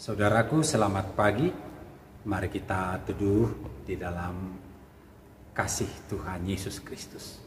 Saudaraku, selamat pagi. Mari kita teduh di dalam kasih Tuhan Yesus Kristus.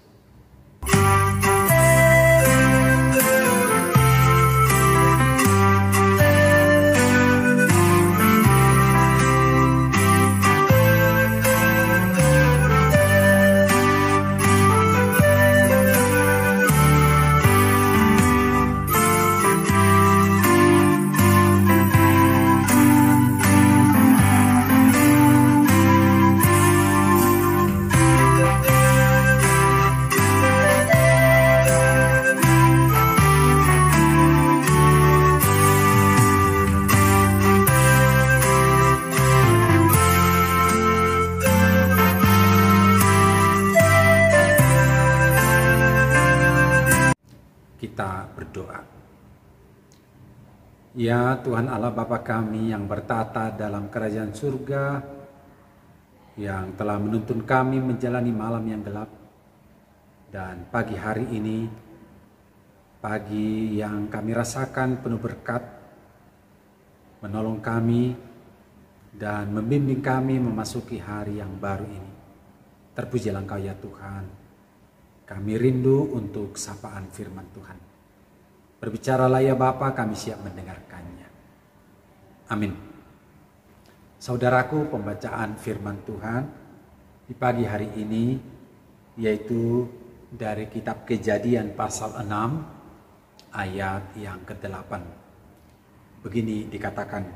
Kita berdoa. Ya Tuhan Allah Bapa kami yang bertata dalam kerajaan surga, yang telah menuntun kami menjalani malam yang gelap, dan pagi hari ini, pagi yang kami rasakan penuh berkat, menolong kami dan membimbing kami memasuki hari yang baru ini. Terpujilah Engkau ya Tuhan. Kami rindu untuk sapaan firman Tuhan. Berbicaralah ya Bapa, kami siap mendengarkannya. Amin. Saudaraku, pembacaan firman Tuhan di pagi hari ini yaitu dari kitab Kejadian pasal 6 ayat yang ke-8. Begini dikatakan,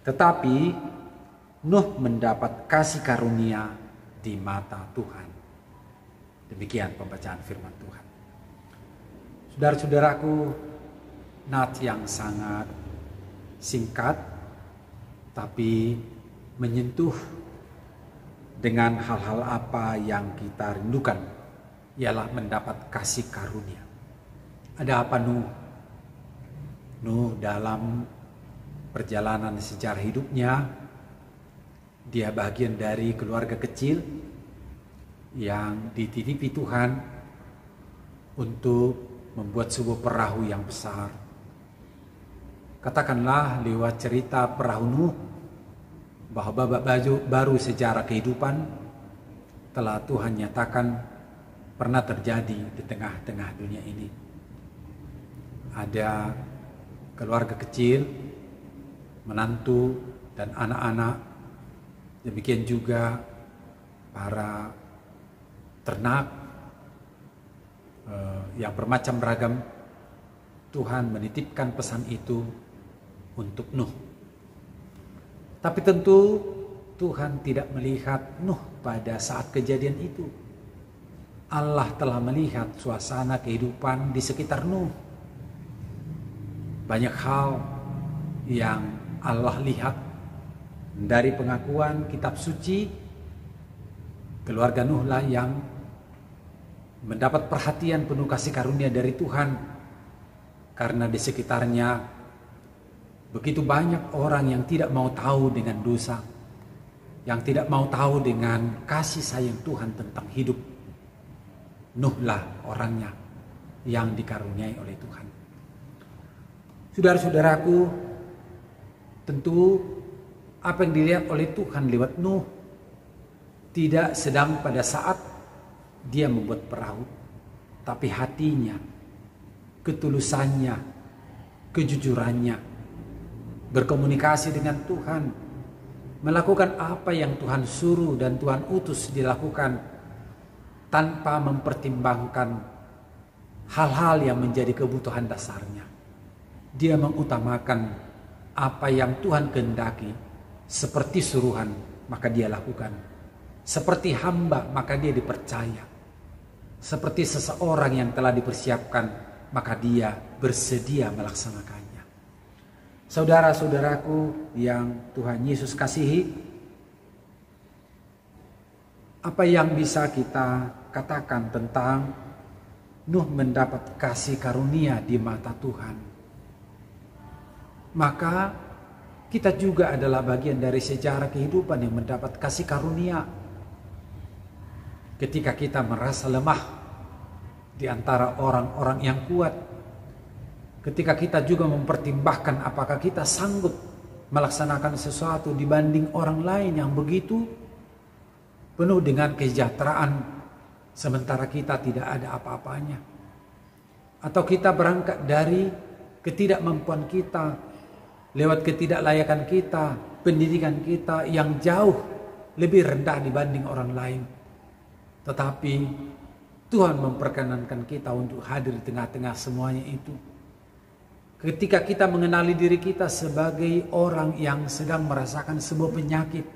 tetapi Nuh mendapat kasih karunia di mata Tuhan. Demikian pembacaan firman Tuhan. Saudara-saudaraku, nats yang sangat singkat tapi menyentuh dengan hal-hal apa yang kita rindukan, ialah mendapat kasih karunia. Ada apa Nuh? Nuh dalam perjalanan sejarah hidupnya, dia bagian dari keluarga kecil yang dititipi Tuhan untuk membuat sebuah perahu yang besar. Katakanlah lewat cerita perahu Nuh bahwa babak baru sejarah kehidupan telah Tuhan nyatakan pernah terjadi di tengah-tengah dunia ini. Ada keluarga kecil, menantu dan anak-anak, demikian juga para ternak yang bermacam ragam. Tuhan menitipkan pesan itu untuk Nuh. Tapi tentu Tuhan tidak melihat Nuh pada saat kejadian itu. Allah telah melihat suasana kehidupan di sekitar Nuh. Banyak hal yang Allah lihat dari pengakuan kitab suci. Keluarga Nuh lah yang mendapat perhatian penuh kasih karunia dari Tuhan, karena di sekitarnya begitu banyak orang yang tidak mau tahu dengan dosa, yang tidak mau tahu dengan kasih sayang Tuhan tentang hidup. Nuh lah orangnya yang dikaruniai oleh Tuhan. Saudara-saudaraku, tentu apa yang dilihat oleh Tuhan lewat Nuh tidak sedang pada saat dia membuat perahu, tapi hatinya, ketulusannya, kejujurannya, berkomunikasi dengan Tuhan, melakukan apa yang Tuhan suruh dan Tuhan utus dilakukan tanpa mempertimbangkan hal-hal yang menjadi kebutuhan dasarnya. Dia mengutamakan apa yang Tuhan kehendaki, seperti suruhan maka dia lakukan, seperti hamba maka dia dipercaya, seperti seseorang yang telah dipersiapkan maka dia bersedia melaksanakannya. Saudara-saudaraku yang Tuhan Yesus kasihi, apa yang bisa kita katakan tentang Nuh mendapat kasih karunia di mata Tuhan? Maka kita juga adalah bagian dari sejarah kehidupan yang mendapat kasih karunia. Ketika kita merasa lemah di antara orang-orang yang kuat, ketika kita juga mempertimbangkan apakah kita sanggup melaksanakan sesuatu dibanding orang lain yang begitu penuh dengan kesejahteraan, sementara kita tidak ada apa-apanya. Atau kita berangkat dari ketidakmampuan kita, lewat ketidaklayakan kita, pendidikan kita yang jauh lebih rendah dibanding orang lain. Tetapi Tuhan memperkenankan kita untuk hadir di tengah-tengah semuanya itu. Ketika kita mengenali diri kita sebagai orang yang sedang merasakan sebuah penyakit,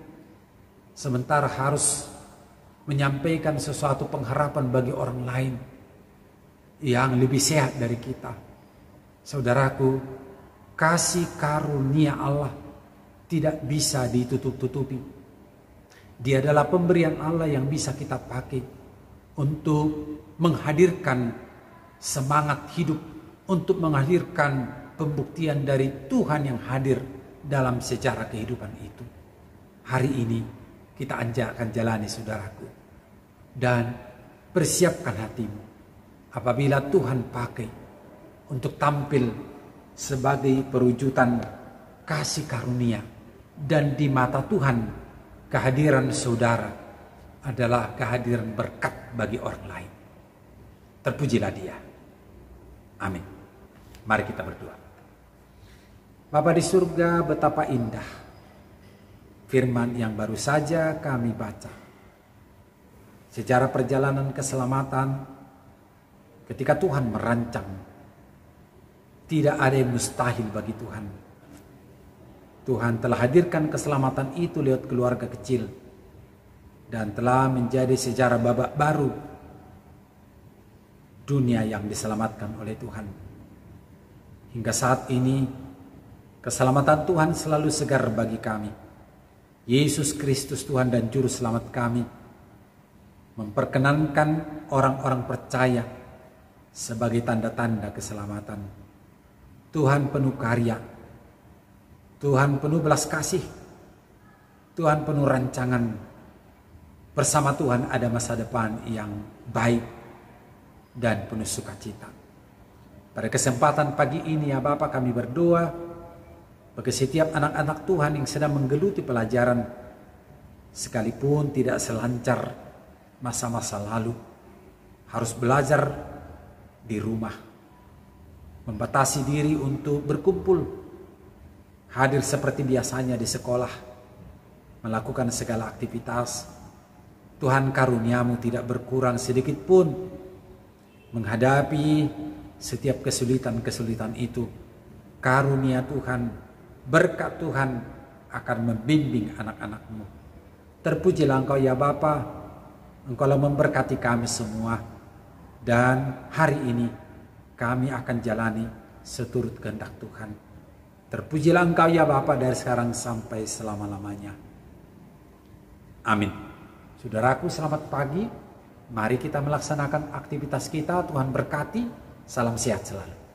sementara harus menyampaikan sesuatu pengharapan bagi orang lain yang lebih sehat dari kita. Saudaraku, kasih karunia Allah tidak bisa ditutup-tutupi. Dia adalah pemberian Allah yang bisa kita pakai untuk menghadirkan semangat hidup, untuk menghadirkan pembuktian dari Tuhan yang hadir dalam sejarah kehidupan itu. Hari ini kita akan jalani, saudaraku. Dan persiapkan hatimu apabila Tuhan pakai untuk tampil sebagai perwujudan kasih karunia. Dan di mata Tuhan, kehadiran saudara adalah kehadiran berkat bagi orang lain. Terpujilah Dia. Amin. Mari kita berdoa. Bapa di surga, betapa indah firman yang baru saja kami baca. Sejarah perjalanan keselamatan ketika Tuhan merancang, tidak ada yang mustahil bagi Tuhan. Tuhan telah hadirkan keselamatan itu lewat keluarga kecil dan telah menjadi sejarah babak baru dunia yang diselamatkan oleh Tuhan. Hingga saat ini keselamatan Tuhan selalu segar bagi kami. Yesus Kristus Tuhan dan Juru Selamat kami memperkenankan orang-orang percaya sebagai tanda-tanda keselamatan. Tuhan penuh karya, Tuhan penuh belas kasih, Tuhan penuh rancangan. Bersama Tuhan ada masa depan yang baik dan penuh sukacita. Pada kesempatan pagi ini ya Bapa, kami berdoa bagi setiap anak-anak Tuhan yang sedang menggeluti pelajaran, sekalipun tidak selancar masa-masa lalu, harus belajar di rumah, membatasi diri untuk berkumpul, hadir seperti biasanya di sekolah, melakukan segala aktivitas. Tuhan, karuniamu tidak berkurang sedikit pun menghadapi setiap kesulitan-kesulitan itu. Karunia Tuhan, berkat Tuhan akan membimbing anak-anak-Mu. Terpujilah Engkau ya Bapa, Engkau telah memberkati kami semua. Dan hari ini kami akan jalani seturut kehendak Tuhan. Terpujilah Engkau ya Bapa dari sekarang sampai selama-lamanya. Amin. Saudaraku, selamat pagi. Mari kita melaksanakan aktivitas kita. Tuhan berkati. Salam sehat selalu.